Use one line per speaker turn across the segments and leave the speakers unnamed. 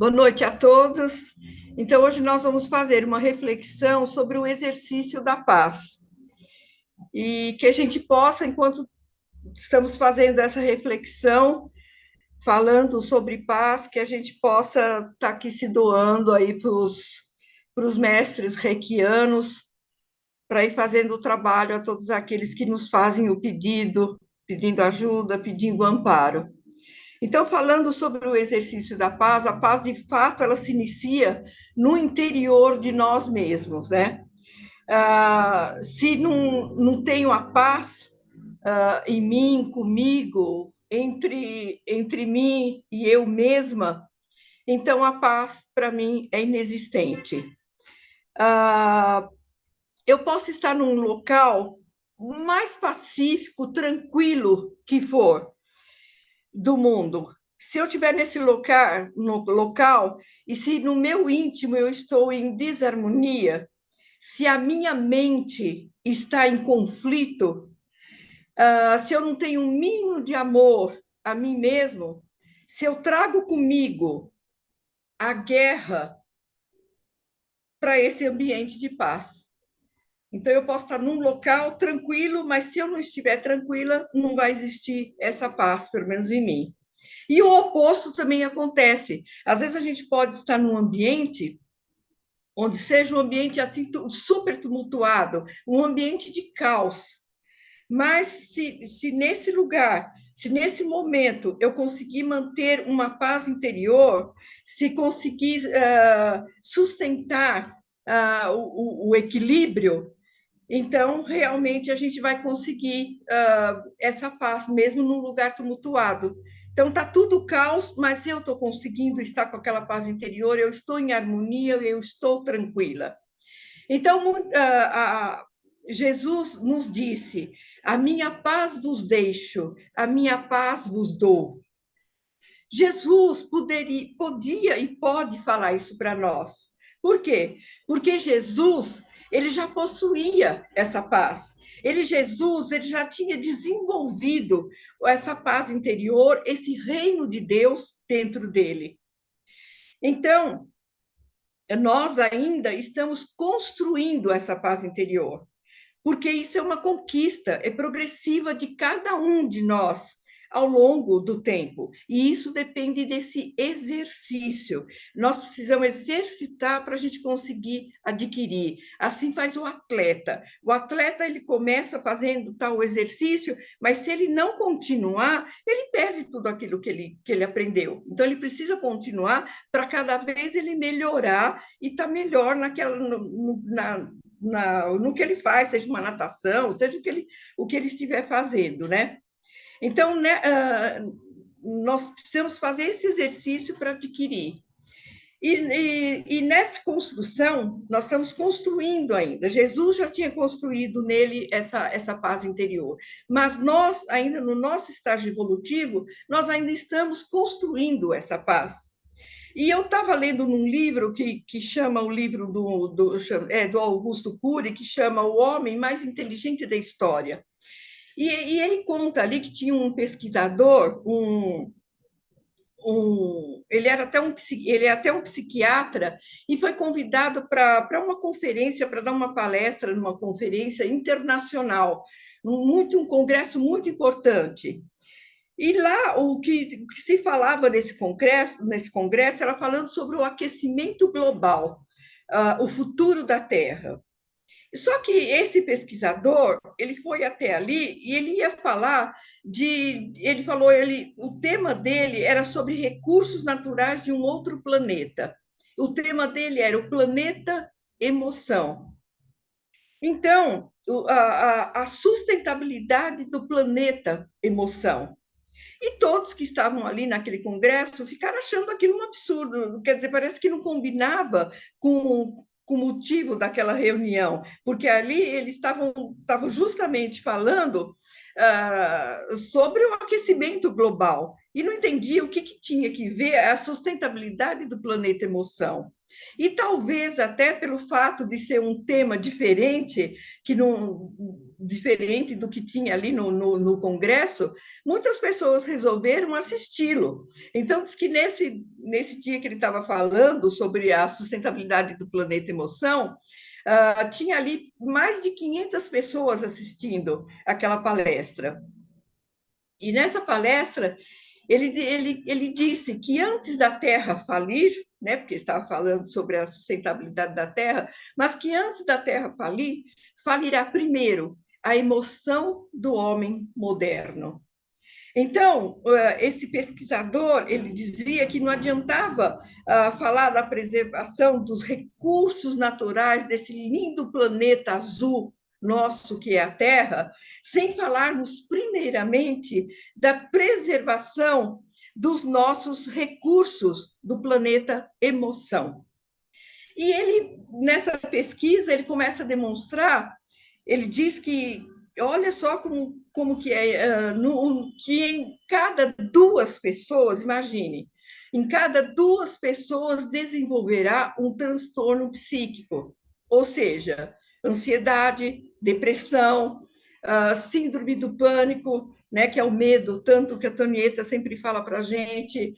Boa noite a todos. Então, hoje nós vamos fazer uma reflexão sobre o exercício da paz. E que a gente possa, enquanto estamos fazendo essa reflexão, falando sobre paz, que a gente possa estar aqui se doando aí para os mestres reikianos, para ir fazendo o trabalho a todos aqueles que nos fazem o pedido, pedindo ajuda, pedindo amparo. Então, falando sobre o exercício da paz, a paz, de fato, ela se inicia no interior de nós mesmos, né? Se não tenho a paz em mim, comigo, entre mim e eu mesma, então a paz, para mim, é inexistente. Ah, eu posso estar num local mais pacífico, tranquilo que for, do mundo. Se eu estiver nesse local, no local, e se no meu íntimo eu estou em desarmonia, se a minha mente está em conflito, se eu não tenho um mínimo de amor a mim mesmo, se eu trago comigo a guerra para esse ambiente de paz. Então, eu posso estar num local tranquilo, mas se eu não estiver tranquila, não vai existir essa paz, pelo menos em mim. E o oposto também acontece. Às vezes a gente pode estar num ambiente onde seja um ambiente assim super tumultuado, um ambiente de caos. Mas se nesse lugar, se nesse momento eu conseguir manter uma paz interior, se conseguir sustentar o equilíbrio, então realmente a gente vai conseguir essa paz, mesmo num lugar tumultuado. Então está tudo caos, mas eu estou conseguindo estar com aquela paz interior, eu estou em harmonia, eu estou tranquila. Então, Jesus nos disse: a minha paz vos deixo, a minha paz vos dou. Jesus podia e pode falar isso para nós. Por quê? Porque Jesus, ele já possuía essa paz. Jesus, ele já tinha desenvolvido essa paz interior, esse reino de Deus dentro dele. Então, nós ainda estamos construindo essa paz interior, porque isso é uma conquista, é progressiva de cada um de nós ao longo do tempo. E isso depende desse exercício. Nós precisamos exercitar para a gente conseguir adquirir. Assim faz o atleta. O atleta ele começa fazendo tal exercício, mas se ele não continuar, ele perde tudo aquilo que ele aprendeu. Então ele precisa continuar para cada vez ele melhorar e estar melhor naquela, no que ele faz, seja uma natação, seja o que ele estiver fazendo, né? Então, né, nós precisamos fazer esse exercício para adquirir. E nessa construção, nós estamos construindo ainda. Jesus já tinha construído nele essa paz interior, mas nós, ainda no nosso estágio evolutivo, nós ainda estamos construindo essa paz. E eu estava lendo num livro que chama o livro do Augusto Cury, que chama O Homem Mais Inteligente da História. E ele conta ali que tinha um pesquisador, ele é até um psiquiatra, e foi convidado para uma conferência, para dar uma palestra numa conferência internacional, um congresso muito importante. E lá o que se falava nesse congresso era falando sobre o aquecimento global, o futuro da Terra. Só que esse pesquisador, ele foi até ali e ele ia falar o tema dele era sobre recursos naturais de um outro planeta. O tema dele era o planeta emoção. Então, a sustentabilidade do planeta emoção. E todos que estavam ali naquele congresso ficaram achando aquilo um absurdo. Quer dizer, parece que não combinava com o motivo daquela reunião, porque ali eles estavam justamente falando sobre o aquecimento global. e não entendia o que tinha que ver a sustentabilidade do planeta emoção. E talvez até pelo fato de ser um tema diferente, que não diferente do que tinha ali no Congresso, muitas pessoas resolveram assisti-lo. Então, diz que nesse dia que ele estava falando sobre a sustentabilidade do planeta emoção, tinha ali mais de 500 pessoas assistindo aquela palestra. E nessa palestra, ele disse que antes da Terra falir, né, porque estava falando sobre a sustentabilidade da Terra, mas que antes da Terra falir, falirá primeiro a emoção do homem moderno. Então, esse pesquisador, ele dizia que não adiantava falar da preservação dos recursos naturais desse lindo planeta azul nosso que é a Terra, sem falarmos primeiramente da preservação dos nossos recursos do planeta emoção. E ele, nessa pesquisa, ele começa a demonstrar, ele diz que, olha só como que é, que em cada duas pessoas, imagine, em cada duas pessoas desenvolverá um transtorno psíquico, ou seja, ansiedade, depressão, síndrome do pânico, né, que é o medo, tanto que a Tonieta sempre fala para a gente,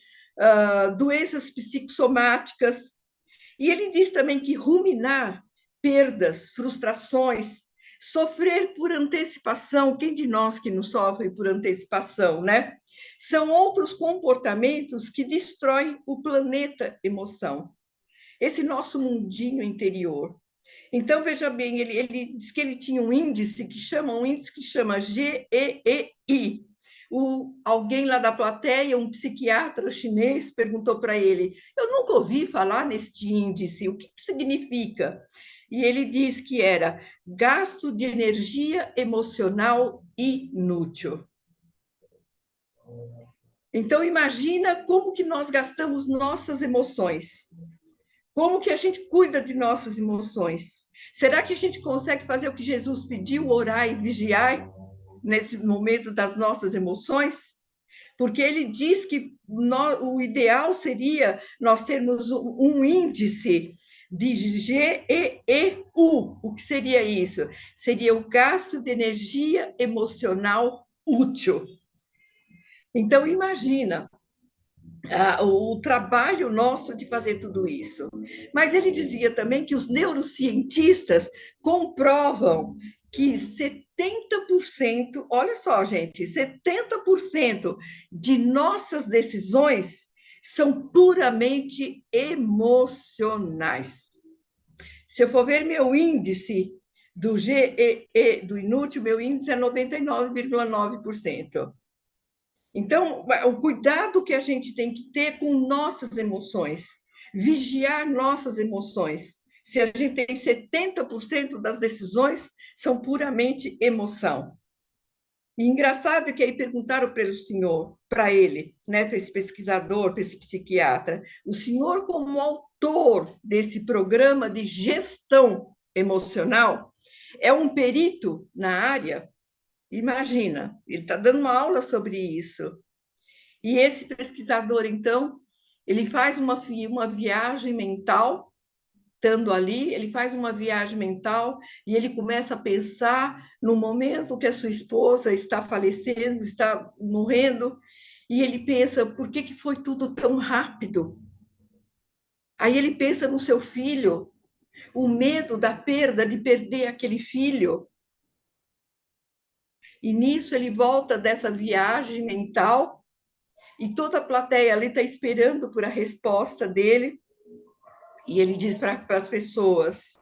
doenças psicossomáticas. E ele diz também que ruminar perdas, frustrações, sofrer por antecipação, quem de nós que não sofre por antecipação, né? São outros comportamentos que destroem o planeta emoção, esse nosso mundinho interior. Então, veja bem, ele diz que ele tinha um índice que chama GEEI. Alguém lá da plateia, um psiquiatra chinês, perguntou para ele: eu nunca ouvi falar neste índice, o que significa? E ele diz que era gasto de energia emocional inútil. Então, imagina como que nós gastamos nossas emoções. Como que a gente cuida de nossas emoções? Será que a gente consegue fazer o que Jesus pediu, orar e vigiar nesse momento das nossas emoções? Porque ele diz que o ideal seria nós termos um índice de GEEU. O que seria isso? Seria o gasto de energia emocional útil. Então, imagina, o trabalho nosso de fazer tudo isso. Mas ele dizia também que os neurocientistas comprovam que 70%, olha só, gente, 70% de nossas decisões são puramente emocionais. Se eu for ver meu índice do GEE, do inútil, meu índice é 99,9%. Então, o cuidado que a gente tem que ter com nossas emoções, vigiar nossas emoções. Se a gente tem 70% das decisões são puramente emoção. E engraçado que aí perguntaram para o senhor, para ele, né, para esse pesquisador, para esse psiquiatra, o senhor como autor desse programa de gestão emocional, é um perito na área? Imagina, ele está dando uma aula sobre isso. E esse pesquisador, então, ele faz uma viagem mental, estando ali, ele faz uma viagem mental e ele começa a pensar no momento que a sua esposa está falecendo, está morrendo, e ele pensa, por que foi tudo tão rápido? Aí ele pensa no seu filho, o medo da perda, de perder aquele filho. E nisso ele volta dessa viagem mental e toda a plateia ali está esperando por a resposta dele. E ele diz para as pessoas,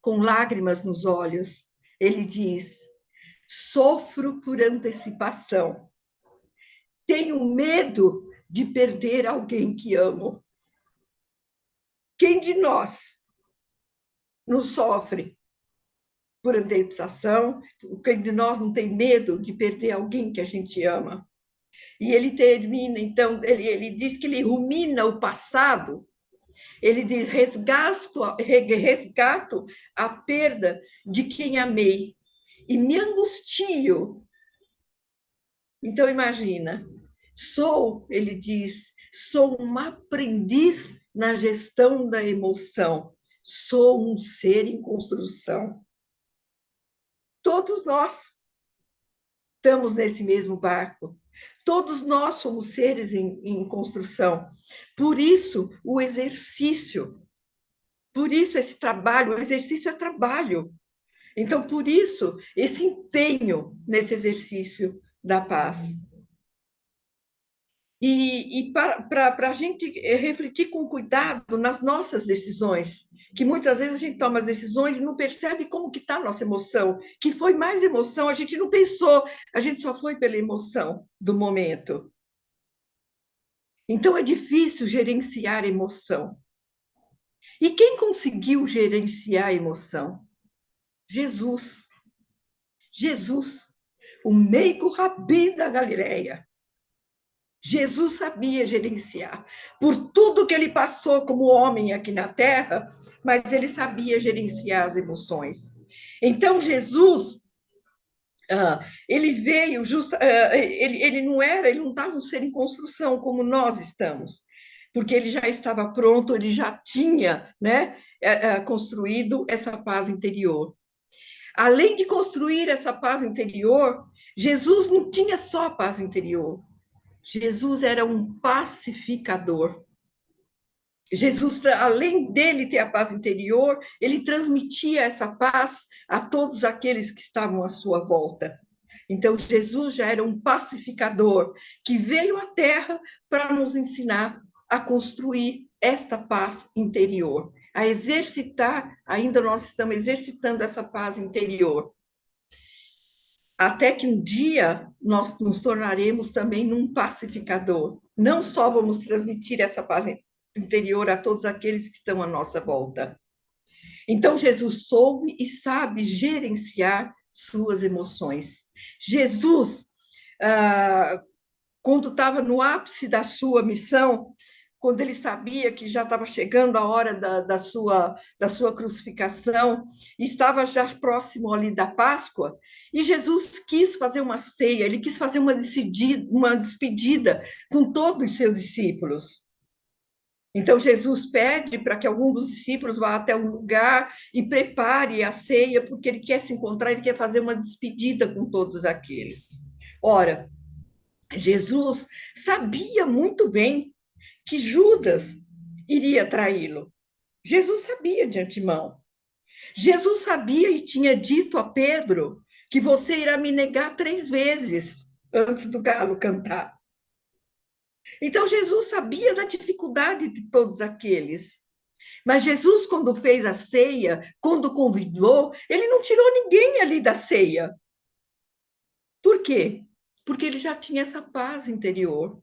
com lágrimas nos olhos, ele diz: sofro por antecipação. Tenho medo de perder alguém que amo. Quem de nós não sofre por antecipação? Quem de nós não tem medo de perder alguém que a gente ama? E ele termina, então, ele diz que ele rumina o passado. Ele diz: resgato a perda de quem amei e me angustio. Então, imagina, Ele diz, sou um aprendiz na gestão da emoção, sou um ser em construção. Todos nós estamos nesse mesmo barco. Todos nós somos seres em construção. Por isso, o exercício, por isso esse trabalho, o exercício é trabalho. Então, por isso, esse empenho nesse exercício da paz. E para a gente refletir com cuidado nas nossas decisões, que muitas vezes a gente toma as decisões e não percebe como que está a nossa emoção, que foi mais emoção, a gente não pensou, a gente só foi pela emoção do momento. Então é difícil gerenciar emoção. E quem conseguiu gerenciar a emoção? Jesus. Jesus, o meio rabi da Galileia. Jesus sabia gerenciar. Por tudo que ele passou como homem aqui na Terra, mas ele sabia gerenciar as emoções. Então, Jesus, ele veio, ele não estava um ser em construção como nós estamos, porque ele já estava pronto, ele já tinha, né, construído essa paz interior. Além de construir essa paz interior, Jesus não tinha só a paz interior. Jesus era um pacificador. Jesus, além dele ter a paz interior, ele transmitia essa paz a todos aqueles que estavam à sua volta. Então, Jesus já era um pacificador que veio à Terra para nos ensinar a construir esta paz interior, a exercitar, ainda nós estamos exercitando essa paz interior. Até que um dia nós nos tornaremos também um pacificador. Não só vamos transmitir essa paz interior a todos aqueles que estão à nossa volta. Então, Jesus soube e sabe gerenciar suas emoções. Jesus, quando estava no ápice da sua missão, quando ele sabia que já estava chegando a hora da sua crucificação, estava já próximo ali da Páscoa, e Jesus quis fazer uma ceia, ele quis fazer uma despedida com todos os seus discípulos. Então, Jesus pede para que algum dos discípulos vá até um lugar e prepare a ceia, porque ele quer se encontrar, ele quer fazer uma despedida com todos aqueles. Ora, Jesus sabia muito bem que Judas iria traí-lo. Jesus sabia de antemão. Jesus sabia e tinha dito a Pedro que você irá me negar 3 vezes antes do galo cantar. Então, Jesus sabia da dificuldade de todos aqueles. Mas Jesus, quando fez a ceia, quando convidou, ele não tirou ninguém ali da ceia. Por quê? Porque ele já tinha essa paz interior.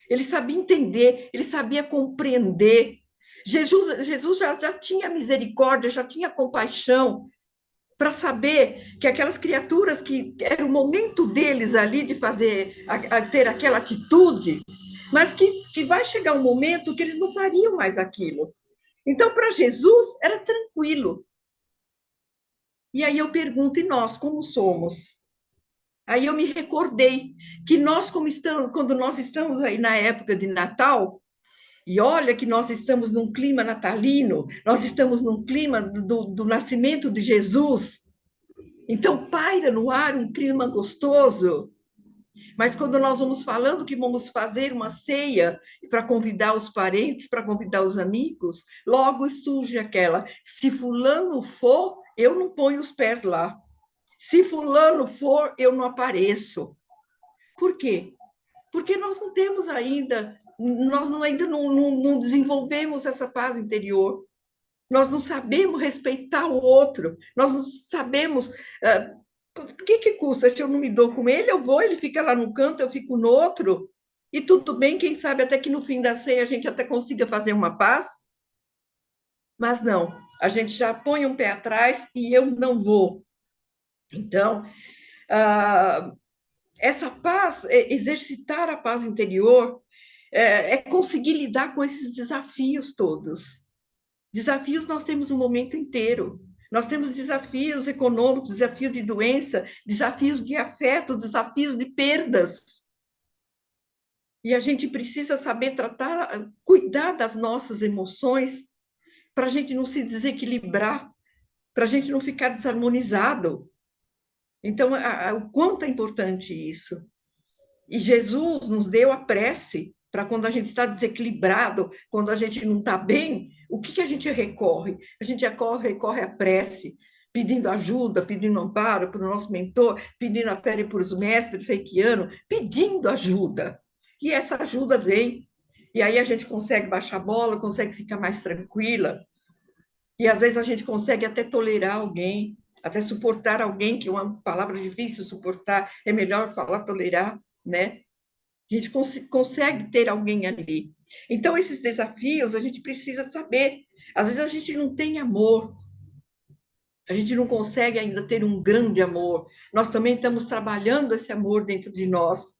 Ele sabia entender, ele sabia compreender. Jesus já tinha misericórdia, já tinha compaixão para saber que aquelas criaturas que era o momento deles ali de fazer, ter aquela atitude, mas que vai chegar um momento que eles não fariam mais aquilo. Então, para Jesus, era tranquilo. E aí eu pergunto, e nós, como somos? Aí eu me recordei que nós, quando nós estamos aí na época de Natal, e olha que nós estamos num clima natalino, nós estamos num clima do nascimento de Jesus, então paira no ar um clima gostoso. Mas quando nós vamos falando que vamos fazer uma ceia para convidar os parentes, para convidar os amigos, logo surge aquela: se fulano for, eu não ponho os pés lá. Se fulano for, eu não apareço. Por quê? Porque nós não temos ainda, ainda não desenvolvemos essa paz interior. Nós não sabemos respeitar o outro, nós não sabemos. O que custa? Se eu não me dou com ele, eu vou, ele fica lá no canto, eu fico no outro, e tudo bem, quem sabe até que no fim da ceia a gente até consiga fazer uma paz, mas não, a gente já põe um pé atrás e eu não vou. Então, essa paz, exercitar a paz interior, conseguir lidar com esses desafios todos. Desafios nós temos o momento inteiro. Nós temos desafios econômicos, desafios de doença, desafios de afeto, desafios de perdas. E a gente precisa saber tratar, cuidar das nossas emoções, para a gente não se desequilibrar, para a gente não ficar desarmonizado. Então, o quanto é importante isso. E Jesus nos deu a prece para quando a gente está desequilibrado, quando a gente não está bem, o que a gente recorre? A gente recorre à prece, pedindo ajuda, pedindo amparo para o nosso mentor, pedindo amparo para os mestres reikianos, pedindo ajuda. E essa ajuda vem. E aí a gente consegue baixar a bola, consegue ficar mais tranquila. E às vezes a gente consegue até tolerar alguém, até suportar alguém, que é uma palavra difícil suportar, é melhor falar tolerar, né? A gente consegue ter alguém ali. Então, esses desafios a gente precisa saber. Às vezes a gente não tem amor, a gente não consegue ainda ter um grande amor. Nós também estamos trabalhando esse amor dentro de nós.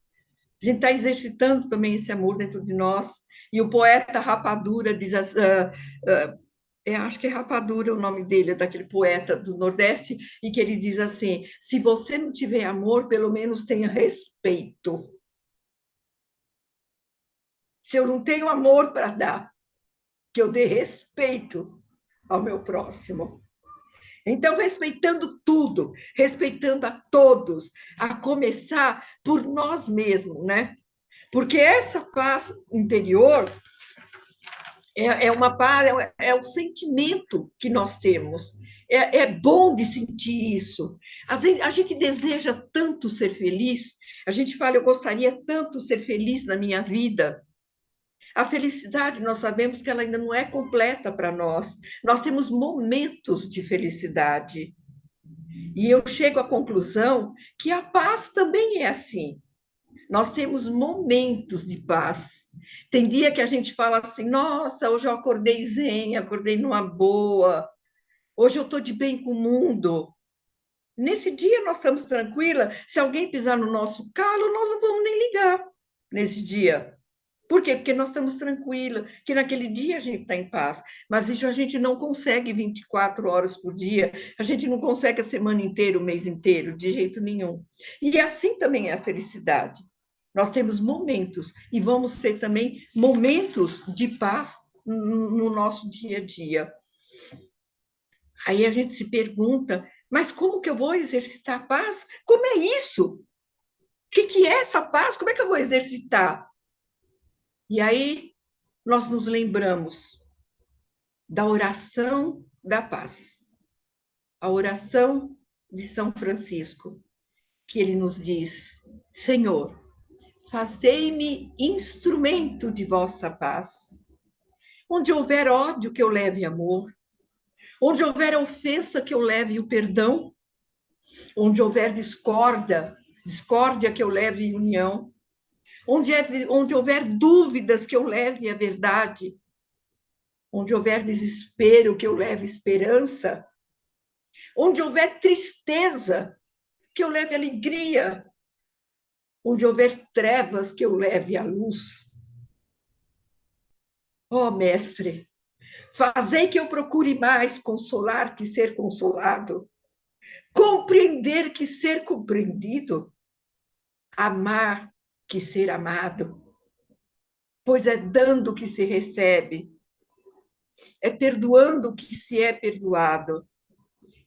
A gente está exercitando também esse amor dentro de nós. E o poeta Rapadura diz, acho que é Rapadura o nome dele, daquele poeta do Nordeste, e que ele diz assim: se você não tiver amor, pelo menos tenha respeito. Se eu não tenho amor para dar, que eu dê respeito ao meu próximo. Então, respeitando tudo, respeitando a todos, a começar por nós mesmos, né? Porque essa paz interior é uma paz, é o sentimento que nós temos. É bom de sentir isso. A gente deseja tanto ser feliz, a gente fala, eu gostaria tanto ser feliz na minha vida. A felicidade, nós sabemos que ela ainda não é completa para nós. Nós temos momentos de felicidade. E eu chego à conclusão que a paz também é assim. Nós temos momentos de paz. Tem dia que a gente fala assim: nossa, hoje eu acordei zen, acordei numa boa, hoje eu estou de bem com o mundo. Nesse dia nós estamos tranquila. Se alguém pisar no nosso calo, nós não vamos nem ligar nesse dia. Por quê? Porque nós estamos tranquilos, que naquele dia a gente está em paz. Mas isso a gente não consegue 24 horas por dia, a gente não consegue a semana inteira, o mês inteiro, de jeito nenhum. E assim também é a felicidade. Nós temos momentos, e vamos ter também momentos de paz no nosso dia a dia. Aí a gente se pergunta, mas como que eu vou exercitar a paz? Como é isso? O que é essa paz? Como é que eu vou exercitar? E aí nós nos lembramos da oração da paz, a oração de São Francisco, que ele nos diz: Senhor, fazei-me instrumento de vossa paz. Onde houver ódio, que eu leve amor. Onde houver ofensa, que eu leve o perdão. Onde houver discórdia, que eu leve união. Onde houver dúvidas, que eu leve a verdade. Onde houver desespero, que eu leve esperança. Onde houver tristeza, que eu leve alegria. Onde houver trevas, que eu leve a luz. Ó oh, Mestre, fazei que eu procure mais consolar que ser consolado, compreender que ser compreendido, amar que ser amado, pois é dando que se recebe, é perdoando que se é perdoado,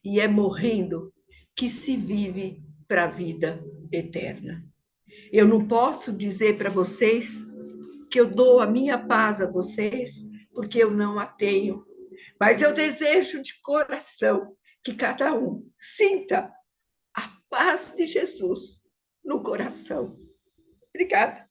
e é morrendo que se vive para a vida eterna. Eu não posso dizer para vocês que eu dou a minha paz a vocês, porque eu não a tenho. Mas eu desejo de coração que cada um sinta a paz de Jesus no coração. Obrigada.